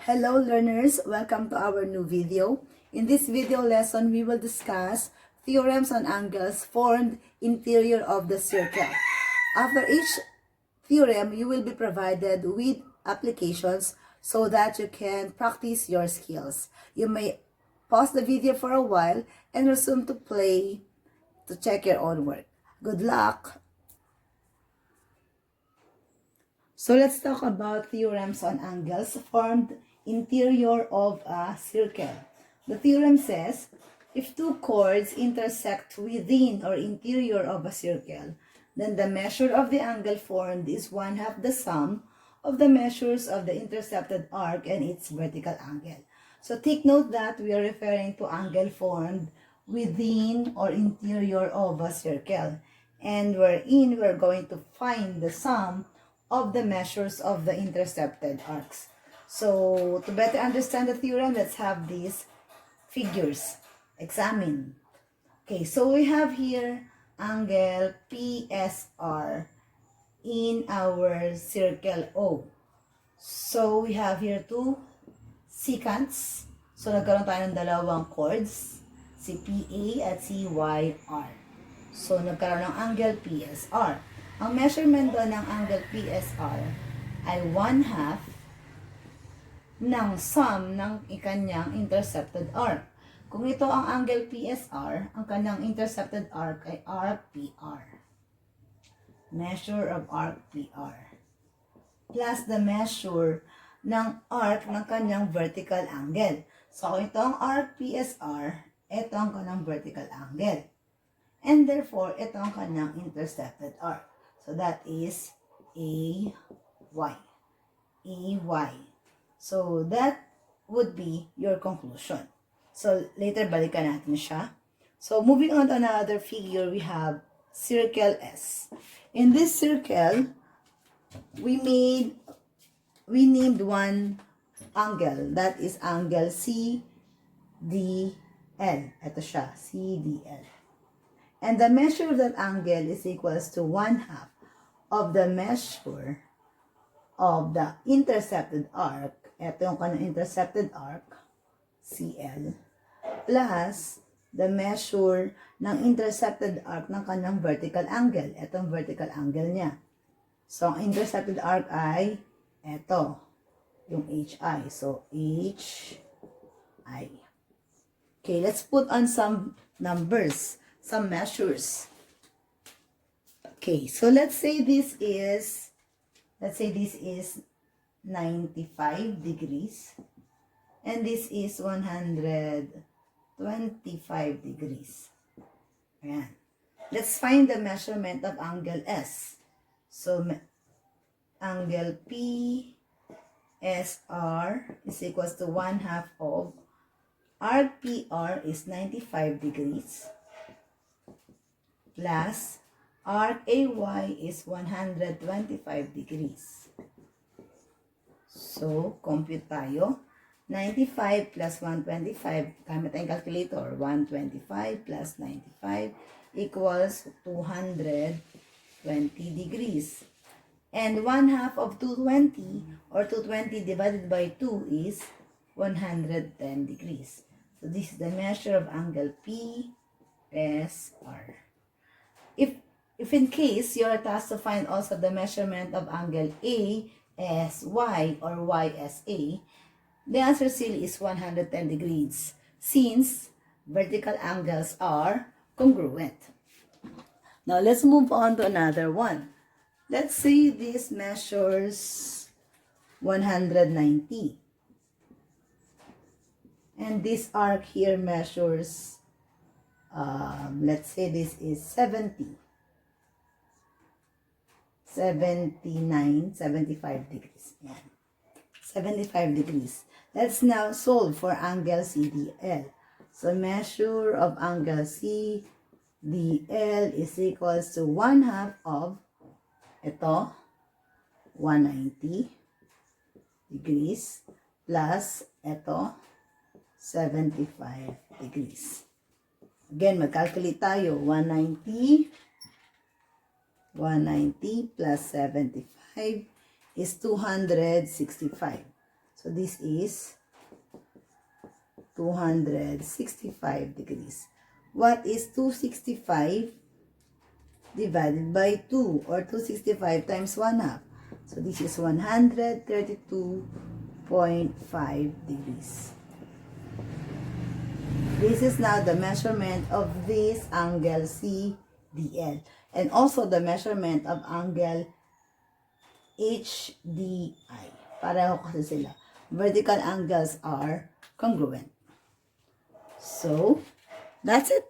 Hello learners, welcome to our new video. In this video lesson, we will discuss theorems on angles formed interior of the circle. After each theorem, you will be provided with applications so that you can practice your skills. You may pause the video for a while and resume to play to check your own work. Good luck! So let's talk about theorems on angles formed interior of a circle. The theorem says, if two chords intersect within or interior of a circle, then the measure of the angle formed is 1/2 the sum of the measures of the intercepted arc and its vertical angle. So take note that we are referring to angle formed within or interior of a circle. And wherein we're going to find the sum of the measures of the intercepted arcs. So, to better understand the theorem, let's have these figures examined. Okay, so we have here angle PSR in our circle O. So, we have here two secants. So, nagkaroon tayo ng dalawang chords, si PA at si YR. So, nagkaroon ng angle PSR. Ang measurement doon ng angle PSR ay 1/2 ng sum ng ikanyang intercepted arc. Kung ito ang angle PSR, ang kanyang intercepted arc ay arc PR. Measure of arc PR. Plus the measure ng arc ng kanyang vertical angle. So, kung ito ang arc PSR, ito ang kanyang vertical angle. And therefore, ito ang kanyang intercepted arc. So, that is AY. AY. So, that would be your conclusion. So, later, balikan natin siya. So, moving on to another figure, we have circle S. In this circle, we named one angle. That is angle CDL. Ito siya, CDL. And the measure of that angle is equals to 1/2 of the measure of the intercepted arc. Ito yung kanyang intercepted arc, CL, plus the measure ng intercepted arc ng kanyang vertical angle. Ito ang vertical angle niya. So, ang intercepted arc ay ito, yung HI. So, HI. Okay, let's put on some numbers, some measures. Okay, so let's say this is 95 degrees and this is 125 degrees. Ayan. Let's find the measurement of angle S. So, angle PSR is equals to 1/2 of arc PR is 95 degrees plus arc AY is 125 degrees. So, compute tayo. 95 plus 125, gamit tayong calculator. 125 plus 95 equals 220 degrees. And 1/2 of 220 or 220 divided by 2 is 110 degrees. So, this is the measure of angle PSR. If in case you are tasked to find also the measurement of angle ASY or YSA, the answer still is 110 degrees since vertical angles are congruent. Now, let's move on to another one. Let's say this measures 190. And this arc here measures, let's say this is 70. 75 degrees. Yan. 75 degrees. Let's now solve for angle CDL. So, measure of angle CDL is equals to 1/2 of ito, 190 degrees plus ito, 75 degrees. Again, mag-calculate tayo. 190 plus 75 is 265. So this is 265 degrees. What is 265 divided by 2 or 265 times 1 half? So this is 132.5 degrees. This is now the measurement of this angle CDL and also the measurement of angle HDI. Pareho kasi sila. Vertical angles are congruent. So, that's it.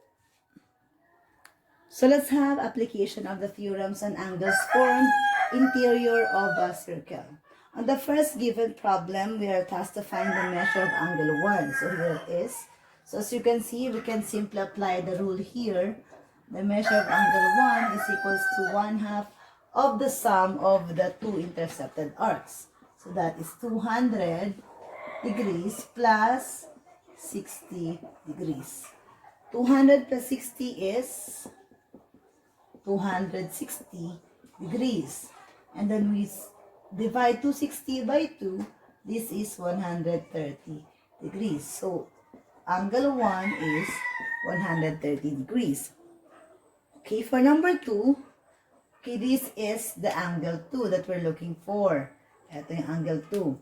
So let's have application of the theorems on angles formed interior of a circle. On the first given problem, we are tasked to find the measure of angle 1. So here it is. So as you can see, we can simply apply the rule here. The measure of angle 1 is equals to 1/2 of the sum of the two intercepted arcs. So that is 200 degrees plus 60 degrees. 200 plus 60 is 260 degrees. And then we divide 260 by 2. This is 130 degrees. So, angle 1 is 130 degrees. Okay, for number 2, okay, this is the angle 2 that we're looking for. Ito yung angle 2.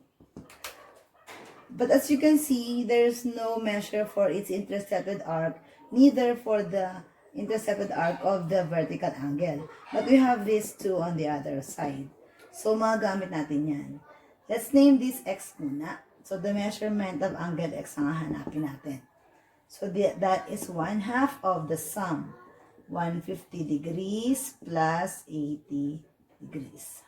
But as you can see, there's no measure for its intercepted arc, neither for the intercepted arc of the vertical angle. But we have these two on the other side. So, magagamit natin yan. Let's name this x muna. So, the measurement of angle x ang hahanapin natin. So, that is 1/2 of the sum. 150 degrees plus 80 degrees.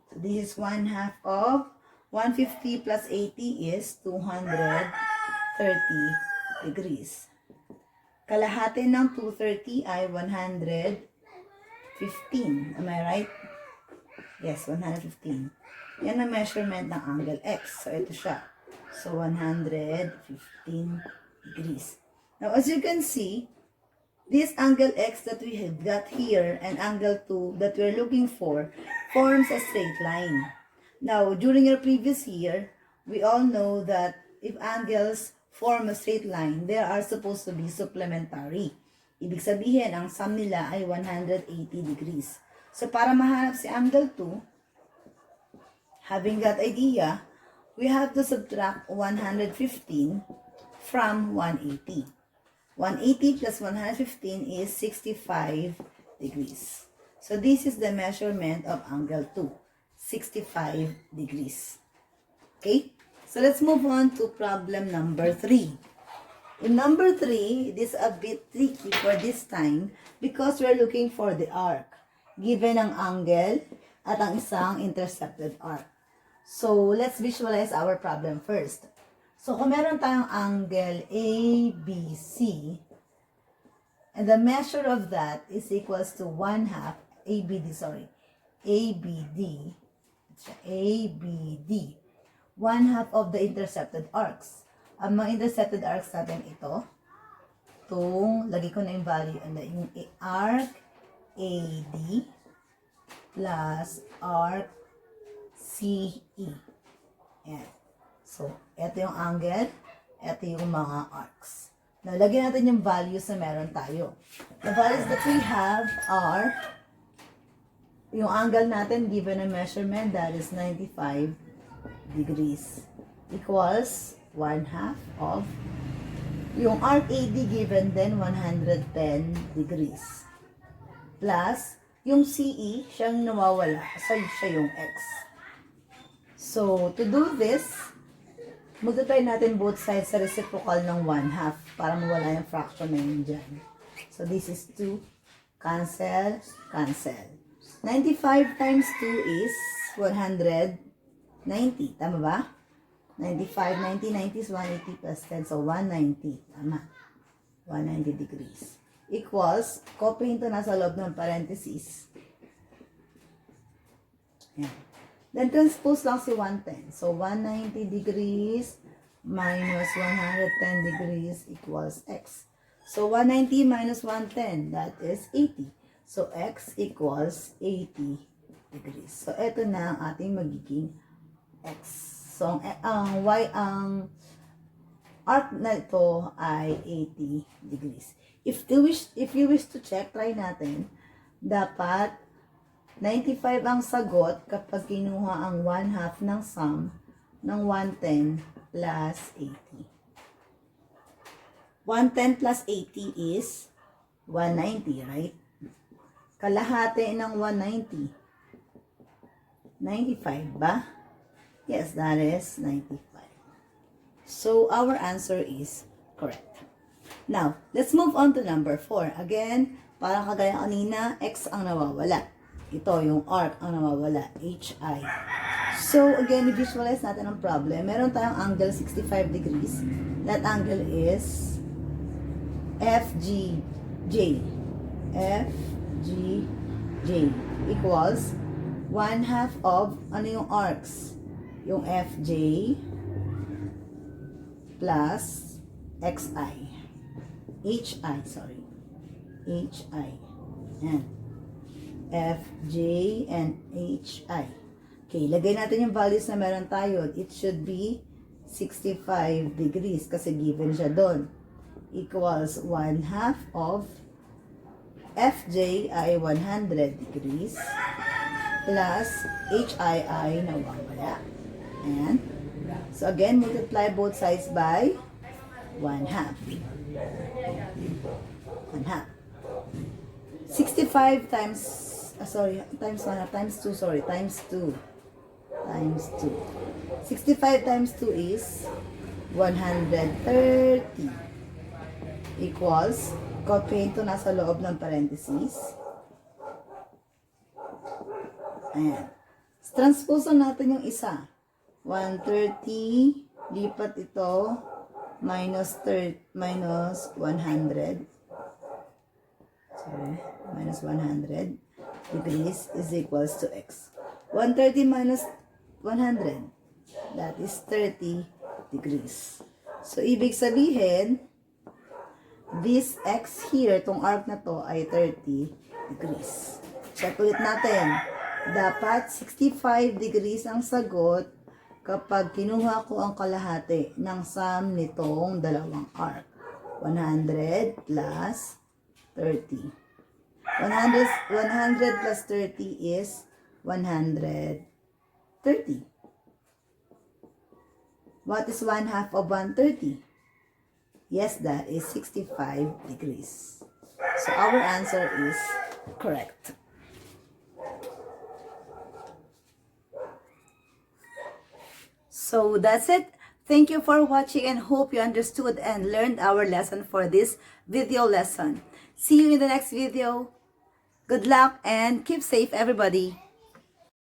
So, this is 1/2 of 150 plus 80 is 230 degrees. Kalahati ng 230 ay 115. Am I right? Yes, 115. Yan ang measurement ng angle x. So, ito siya. So, 115 degrees. Now, as you can see, this angle x that we have got here and angle 2 that we're looking for forms a straight line. Now, during our previous year, we all know that if angles form a straight line, they are supposed to be supplementary. Ibig sabihin, ang sum nila ay 180 degrees. So, para mahanap si angle 2, having that idea, we have to subtract 115 from 180. 180 plus 115 is 65 degrees. So, this is the measurement of angle 2, 65 degrees. Okay? So, let's move on to problem number 3. In number 3, it is a bit tricky for this time because we're looking for the arc. Given ang angle at ang isang intercepted arc. So, let's visualize our problem first. So, kung meron tayong angle ABC, and the measure of that is equals to 1/2, ABD, 1/2 of the intercepted arcs. Ang mga intercepted arcs natin ito, lagi ko na yung value, yung arc AD plus arc CE. Ayan. So, ito yung angle, ito yung mga arcs. Now, lagyan natin yung values na meron tayo. The values that we have are, yung angle natin given a measurement that is 95 degrees equals 1/2 of, yung arc AD given then 110 degrees. Plus, yung CE, siyang nawawala. So, siya yung X. So, to do this, multiply natin both sides sa reciprocal ng 1/2 para mawala yung fraction na yun dyan. So, this is 2. Cancel, cancel. 95 times 2 is 190. Tama ba? 95, 90, 90 is 180 plus 10. So, 190. Tama. 190 degrees. Equals, copy ito nasa loob ng parentheses. Yan. Then, transpose lang si 110. So, 190 degrees minus 110 degrees equals x. So, 190 minus 110, that is 80. So, x equals 80 degrees. So, ito na ang ating magiging x. So, ang arc na ito ay 80 degrees. If you wish to check, try natin. Dapat 95 ang sagot kapag kinuha ang 1/2 ng sum ng 110 plus 80. 110 plus 80 is 190, right? Kalahati ng 190. 95 ba? Yes, that is 95. So, our answer is correct. Now, let's move on to number 4. Again, parang kagaya kanina, x ang nawawala. Ito, yung arc ang nawawala, hi. So, again, i-visualize natin ang problem. Meron tayong angle 65 degrees. That angle is FGJ. FGJ equals 1/2 of, ano yung arcs? Yung FJ plus XI. HI, sorry. HI. Yan. FJ and HI. Okay, lagay natin yung values na meron tayo. It should be 65 degrees kasi given siya doon. Equals 1/2 of FJ ay 100 degrees plus HI ay nawawala. And so again, multiply both sides by 1/2. 1/2. 65 times, times 2, times 2. 65 times 2 is 130 equals, copy ito nasa loob ng parentheses. Ayan. Transposan natin yung isa. 130, lipat ito, minus 100. Sorry, minus 100 degrees is equals to x. 130 minus 100, that is 30 degrees. So, ibig sabihin, this x here, itong arc na to, ay 30 degrees. Check ulit natin. Dapat 65 degrees ang sagot kapag kinuha ko ang kalahati ng sum nitong dalawang arc. 100 plus 30. 100 plus 30 is 130. What is 1/2 of 130? Yes, that is 65 degrees. So our answer is correct. So that's it. Thank you for watching and hope you understood and learned our lesson for this video lesson. See you in the next video. Good luck and keep safe, everybody.